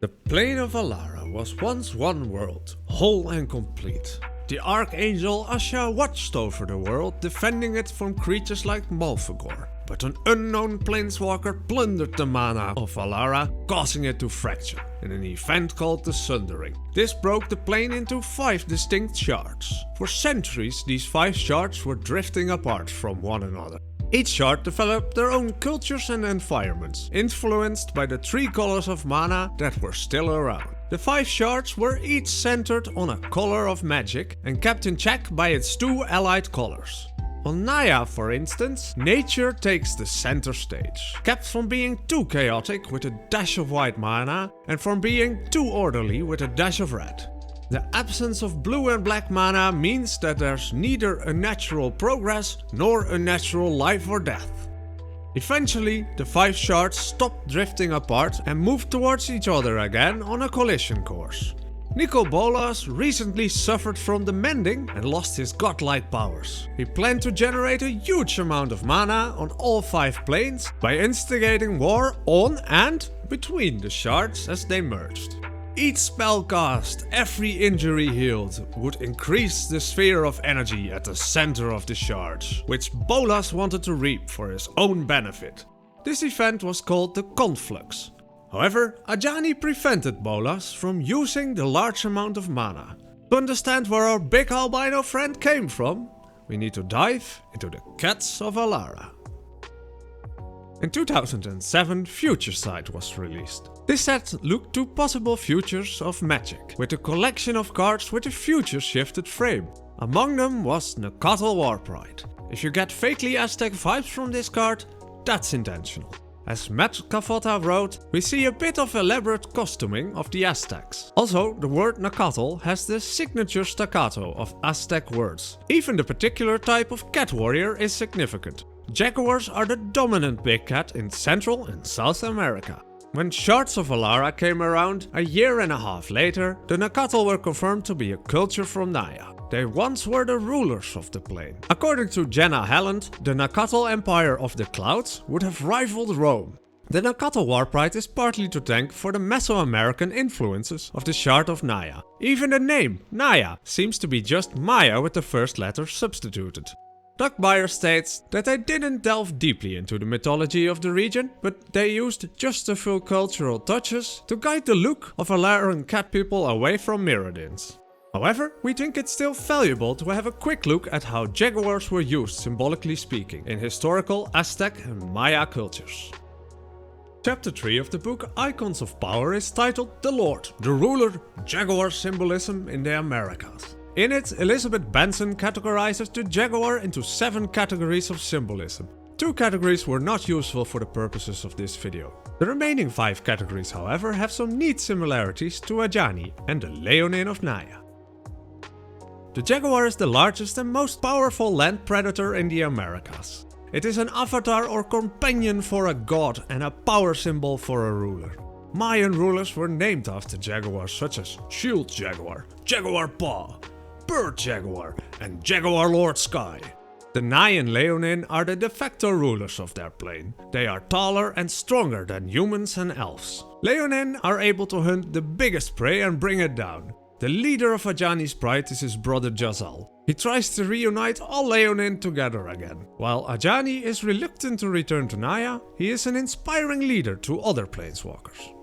The Plane of Alara was once one world, whole and complete. The Archangel Asha watched over the world, defending it from creatures like Malfagor. But an unknown Planeswalker plundered the mana of Alara, causing it to fracture, in an event called the Sundering. This broke the plane into 5 distinct shards. For centuries, these 5 shards were drifting apart from one another. Each shard developed their own cultures and environments, influenced by the 3 colors of mana that were still around. The 5 shards were each centered on a color of magic and kept in check by its 2 allied colors. On Naya, for instance, nature takes the center stage, kept from being too chaotic with a dash of white mana and from being too orderly with a dash of red. The absence of blue and black mana means that there's neither a natural progress nor a natural life or death. Eventually, the 5 shards stopped drifting apart and moved towards each other again on a collision course. Nico Bolas recently suffered from the mending and lost his godlike powers. He planned to generate a huge amount of mana on all 5 planes by instigating war on and between the shards as they merged. Each spell cast, every injury healed, would increase the sphere of energy at the center of the shards, which Bolas wanted to reap for his own benefit. This event was called the Conflux. However, Ajani prevented Bolas from using the large amount of mana. To understand where our big albino friend came from, we need to dive into the Cats of Alara. In 2007, Future Sight was released. This set looked to possible futures of Magic, with a collection of cards with a future shifted frame. Among them was Nacatl War-Pride. If you get fakely Aztec vibes from this card, that's intentional. As Matt Cavota wrote, we see a bit of elaborate costuming of the Aztecs. Also, the word Nacatl has the signature staccato of Aztec words. Even the particular type of cat warrior is significant. Jaguars are the dominant big cat in Central and South America. When Shards of Alara came around, a year and a half later, the Nacatl were confirmed to be a culture from Naya. They once were the rulers of the plane. According to Jenna Helland, the Nacatl Empire of the Clouds would have rivaled Rome. The Nacatl War-Pride is partly to thank for the Mesoamerican influences of the Shard of Naya. Even the name, Naya, seems to be just Maya with the first letter substituted. Doug Beyer states that they didn't delve deeply into the mythology of the region, but they used just a few cultural touches to guide the look of Alaran cat people away from Mirrodins. However, we think it's still valuable to have a quick look at how jaguars were used, symbolically speaking, in historical Aztec and Maya cultures. Chapter 3 of the book Icons of Power is titled The Lord, the Ruler, Jaguar Symbolism in the Americas. In it, Elizabeth Benson categorizes the jaguar into 7 categories of symbolism. 2 categories were not useful for the purposes of this video. The remaining 5 categories, however, have some neat similarities to Ajani and the leonin of Naya. The jaguar is the largest and most powerful land predator in the Americas. It is an avatar or companion for a god and a power symbol for a ruler. Mayan rulers were named after jaguars such as Shield Jaguar, Jaguar Paw, Bird Jaguar, and Jaguar Lord Sky. The Nayan Leonin are the de facto rulers of their plane. They are taller and stronger than humans and elves. Leonin are able to hunt the biggest prey and bring it down. The leader of Ajani's pride is his brother Jazal. He tries to reunite all Leonin together again. While Ajani is reluctant to return to Naya, he is an inspiring leader to other planeswalkers.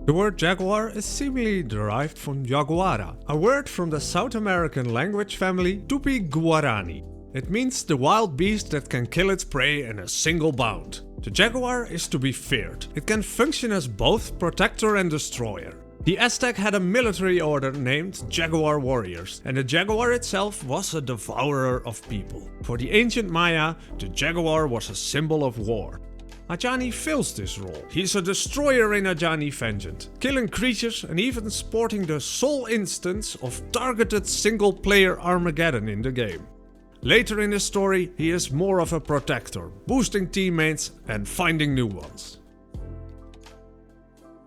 The word jaguar is seemingly derived from jaguara, a word from the South American language family Tupi-Guarani. It means the wild beast that can kill its prey in a single bound. The jaguar is to be feared. It can function as both protector and destroyer. The Aztec had a military order named Jaguar Warriors, and the jaguar itself was a devourer of people. For the ancient Maya, the jaguar was a symbol of war. Ajani fills this role. He's a destroyer in Ajani Vengeance, killing creatures and even sporting the sole instance of targeted single-player Armageddon in the game. Later in the story, he is more of a protector, boosting teammates and finding new ones.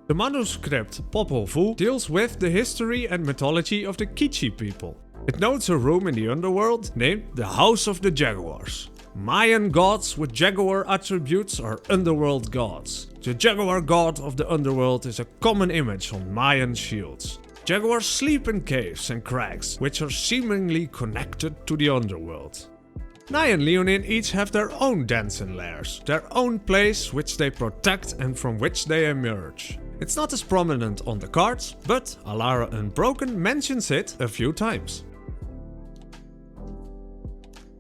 The manuscript Popol Vuh deals with the history and mythology of the Kichi people. It notes a room in the underworld named the House of the Jaguars. Mayan gods with jaguar attributes are underworld gods. The jaguar god of the underworld is a common image on Mayan shields. Jaguars sleep in caves and crags, which are seemingly connected to the underworld. Nai and Leonin each have their own dens and lairs, their own place which they protect and from which they emerge. It's not as prominent on the cards, but Alara Unbroken mentions it a few times.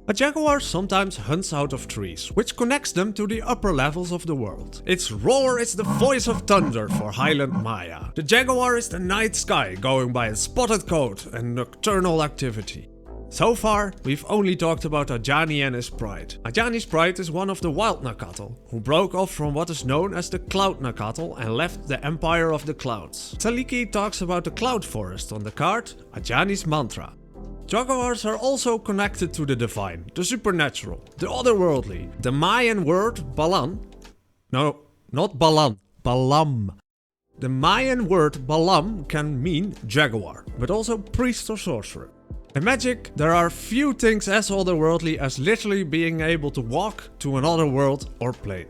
A jaguar sometimes hunts out of trees, which connects them to the upper levels of the world. Its roar is the voice of thunder for Highland Maya. The jaguar is the night sky going by its spotted coat and nocturnal activity. So far, we've only talked about Ajani and his pride. Ajani's pride is one of the wild Nacatl, who broke off from what is known as the Cloud Nacatl and left the Empire of the Clouds. Saliki talks about the Cloud Forest on the card, Ajani's mantra. Jaguars are also connected to the divine, the supernatural, the otherworldly. The Mayan word Balan. No, not Balan, Balam. The Mayan word Balam can mean jaguar, but also priest or sorcerer. In magic, there are few things as otherworldly as literally being able to walk to another world or plane.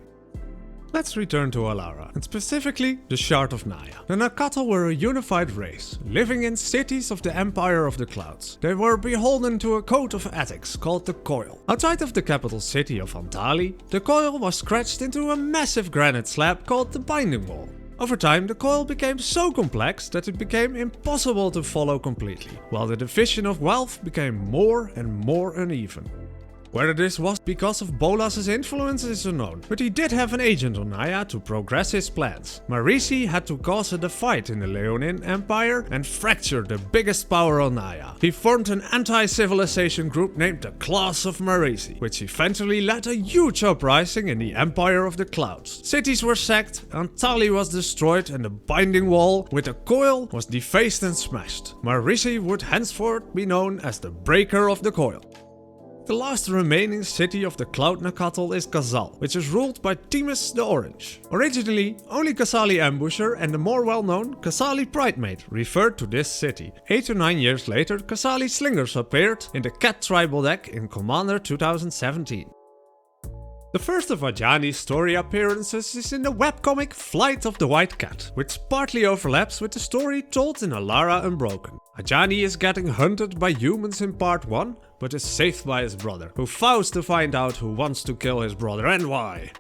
Let's return to Alara, and specifically the Shard of Naya. The Nacatl were a unified race, living in cities of the Empire of the Clouds. They were beholden to a code of ethics called the Coil. Outside of the capital city of Antali, the Coil was scratched into a massive granite slab called the Binding Wall. Over time, the coil became so complex that it became impossible to follow completely, while the division of wealth became more and more uneven. Whether this was because of Bolas's influence is unknown, but he did have an agent on Naya to progress his plans. Marisi had to cause a fight in the Leonin Empire and fracture the biggest power on Naya. He formed an anti-civilization group named the Class of Marisi, which eventually led a huge uprising in the Empire of the Clouds. Cities were sacked, Antali was destroyed and the Binding Wall with a coil was defaced and smashed. Marisi would henceforth be known as the Breaker of the Coil. The last remaining city of the Cloud Nacatl is Jazal, which is ruled by Timus the Orange. Originally, only Kasali Ambusher and the more well-known Kasali Pridemate referred to this city. 8 to 9 years later, Kasali Slingers appeared in the Cat tribal deck in Commander 2017. The first of Ajani's story appearances is in the webcomic Flight of the White Cat, which partly overlaps with the story told in Alara Unbroken. Ajani is getting hunted by humans in part 1, but is saved by his brother, who vows to find out who wants to kill his brother and why.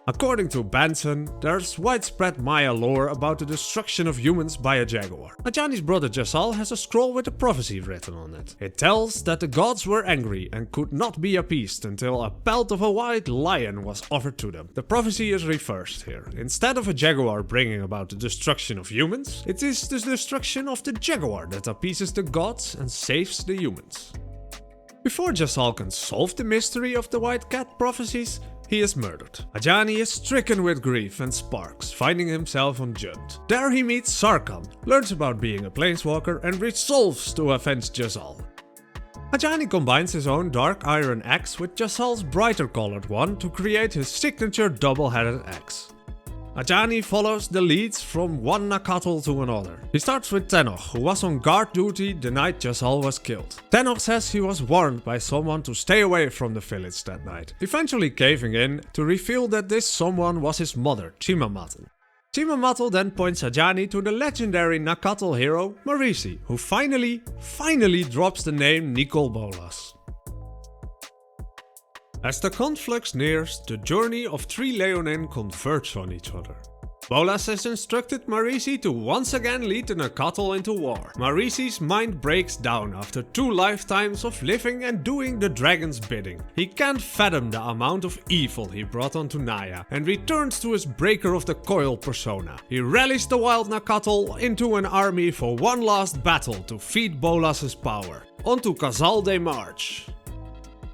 According to Benson, there's widespread Maya lore about the destruction of humans by a jaguar. Ajani's brother Jazal has a scroll with a prophecy written on it. It tells that the gods were angry and could not be appeased until a pelt of a white lion was offered to them. The prophecy is reversed here. Instead of a jaguar bringing about the destruction of humans, it is the destruction of the jaguar that appeases the gods and saves the humans. Before Jazal can solve the mystery of the White Cat prophecies, he is murdered. Ajani is stricken with grief and sparks, finding himself on Jund. There he meets Sarkhan, learns about being a Planeswalker and resolves to avenge Jazal. Ajani combines his own dark iron axe with Jazal's brighter colored one to create his signature double-headed axe. Ajani follows the leads from one Nacatl to another. He starts with Tenoch, who was on guard duty the night Jazal was killed. Tenoch says he was warned by someone to stay away from the village that night, eventually caving in to reveal that this someone was his mother, Chimamatl. Chimamatl then points Ajani to the legendary Nacatl hero, Marisi, who finally drops the name Nicol Bolas. As the conflux nears, the journey of 3 Leonin converge on each other. Bolas has instructed Marisi to once again lead the Nacatl into war. Marisi's mind breaks down after 2 lifetimes of living and doing the dragon's bidding. He can't fathom the amount of evil he brought onto Naya and returns to his Breaker of the Coil persona. He rallies the wild Nacatl into an army for one last battle to feed Bolas's power. Onto Jazal they march.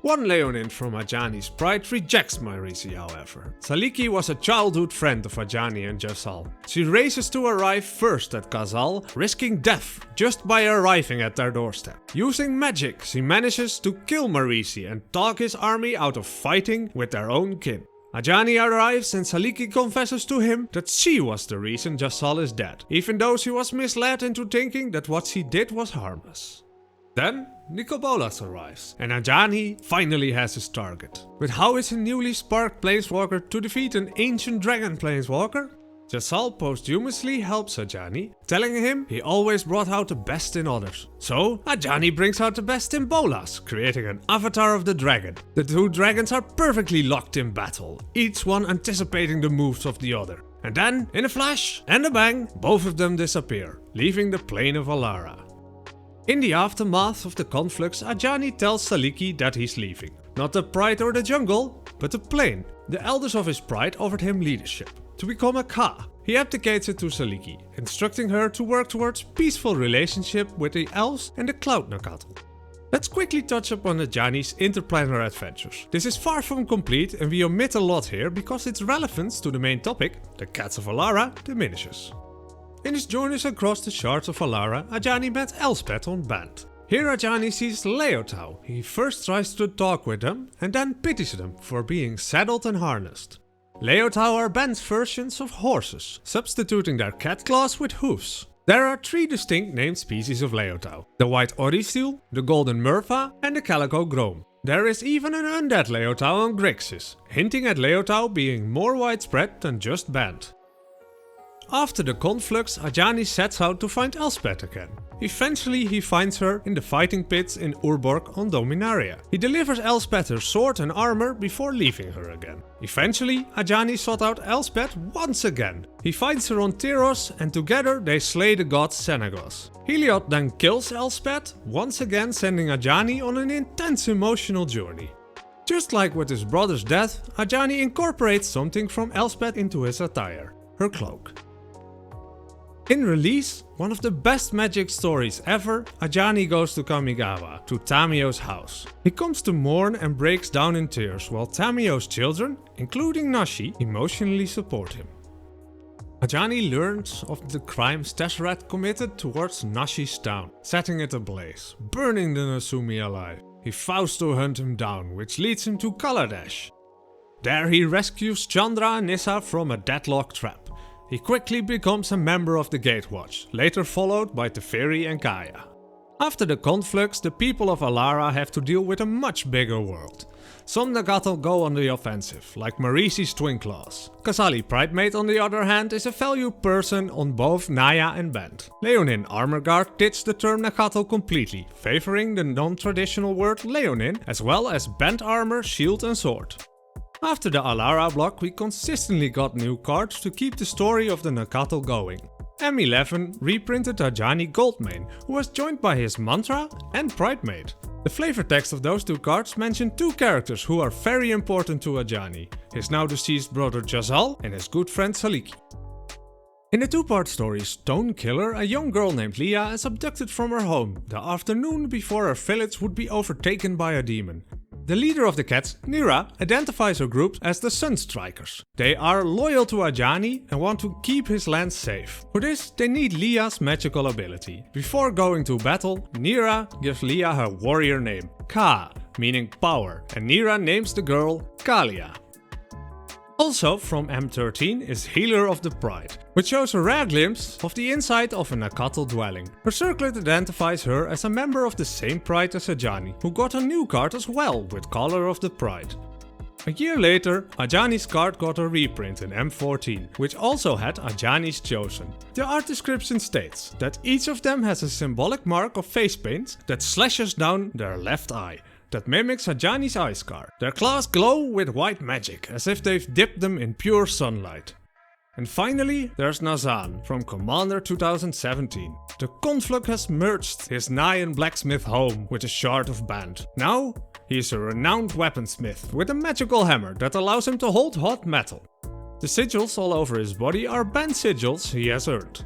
One Leonin from Ajani's pride rejects Marisi, however. Saliki was a childhood friend of Ajani and Jazal. She races to arrive first at Jazal, risking death just by arriving at their doorstep. Using magic, she manages to kill Marisi and talk his army out of fighting with their own kin. Ajani arrives and Saliki confesses to him that she was the reason Jazal is dead, even though she was misled into thinking that what she did was harmless. Then, Nicol Bolas arrives, and Ajani finally has his target. But how is a newly sparked Planeswalker to defeat an ancient dragon Planeswalker? Jazal posthumously helps Ajani, telling him he always brought out the best in others. So Ajani brings out the best in Bolas, creating an avatar of the dragon. The two dragons are perfectly locked in battle, each one anticipating the moves of the other. And then, in a flash and a bang, both of them disappear, leaving the plane of Alara. In the aftermath of the conflux, Ajani tells Saliki that he's leaving. Not the Pride or the jungle, but the plane. The elders of his Pride offered him leadership, to become a Ka. He abdicates it to Saliki, instructing her to work towards peaceful relationship with the elves and the Cloud Nacatl. Let's quickly touch upon Ajani's Interplanar adventures. This is far from complete and we omit a lot here because its relevance to the main topic, the Cats of Alara, diminishes. In his journeys across the shards of Alara, Ajani met Elspeth on Band. Here Ajani sees Leotau. He first tries to talk with them and then pities them for being saddled and harnessed. Leotau are Band's versions of horses, substituting their cat claws with hoofs. There are three distinct named species of Leotau: the white Oristil, the golden Murpha and the calico Grom. There is even an undead Leotau on Grixis, hinting at Leotau being more widespread than just Band. After the conflux, Ajani sets out to find Elspeth again. Eventually he finds her in the fighting pits in Urborg on Dominaria. He delivers Elspeth her sword and armor before leaving her again. Eventually, Ajani sought out Elspeth once again. He finds her on Tyros and together they slay the god Xenagos. Heliod then kills Elspeth, once again sending Ajani on an intense emotional journey. Just like with his brother's death, Ajani incorporates something from Elspeth into his attire, her cloak. In Release, one of the best magic stories ever, Ajani goes to Kamigawa, to Tamio's house. He comes to mourn and breaks down in tears while Tamio's children, including Nashi, emotionally support him. Ajani learns of the crimes Tesseract committed towards Nashi's town, setting it ablaze, burning the Nasumi alive. He vows to hunt him down, which leads him to Kaladesh. There he rescues Chandra and Nissa from a deadlock trap. He quickly becomes a member of the Gatewatch, later followed by Teferi and Kaya. After the conflux, the people of Alara have to deal with a much bigger world. Some Nacatl go on the offensive, like Marisi's Twin Claws. Kasali Pridemate on the other hand is a valued person on both Naya and Band. Leonin Armorguard ditched the term Nacatl completely, favoring the non-traditional word Leonin, as well as Band Armor, Shield and Sword. After the Alara block, we consistently got new cards to keep the story of the Nacatl going. M11 reprinted Ajani Goldmane, who was joined by his Mantra and Pridemate. The flavor text of those two cards mention two characters who are very important to Ajani, his now deceased brother Jazal and his good friend Saliki. In the two-part story Stone Killer, a young girl named Leah is abducted from her home the afternoon before her village would be overtaken by a demon. The leader of the cats, Nira, identifies her group as the Sunstrikers. They are loyal to Ajani and want to keep his land safe. For this, they need Leah's magical ability. Before going to battle, Nira gives Leah her warrior name, Ka, meaning power, and Nira names the girl Kalia. Also from M13 is Healer of the Pride, which shows a rare glimpse of the inside of a Nacatl dwelling. Her circlet identifies her as a member of the same Pride as Ajani, who got a new card as well with Color of the Pride. A year later, Ajani's card got a reprint in M14, which also had Ajani's Chosen. The art description states that each of them has a symbolic mark of face paint that slashes down their left eye. That mimics Ajani's eye scar. Their claws glow with white magic, as if they've dipped them in pure sunlight. And finally, there's Nazan from Commander 2017. The conflux has merged his Nyan blacksmith home with a shard of Band. Now, he is a renowned weaponsmith with a magical hammer that allows him to hold hot metal. The sigils all over his body are Band sigils he has earned.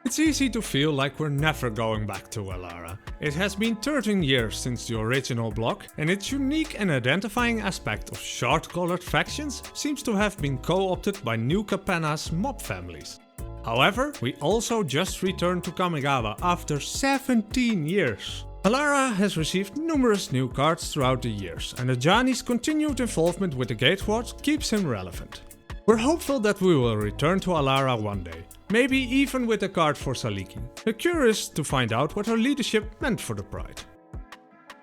It's easy to feel like we're never going back to Alara. It has been 13 years since the original block, and its unique and identifying aspect of shard-colored factions seems to have been co-opted by New Capenna's mob families. However, we also just returned to Kamigawa after 17 years. Alara has received numerous new cards throughout the years, and Ajani's continued involvement with the Gatewatch keeps him relevant. We're hopeful that we will return to Alara one day, maybe even with a card for Saliki. We're curious to find out what her leadership meant for the Pride.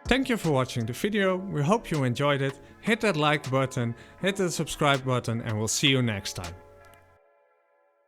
Thank you for watching the video, we hope you enjoyed it. Hit that like button, hit the subscribe button, and we'll see you next time.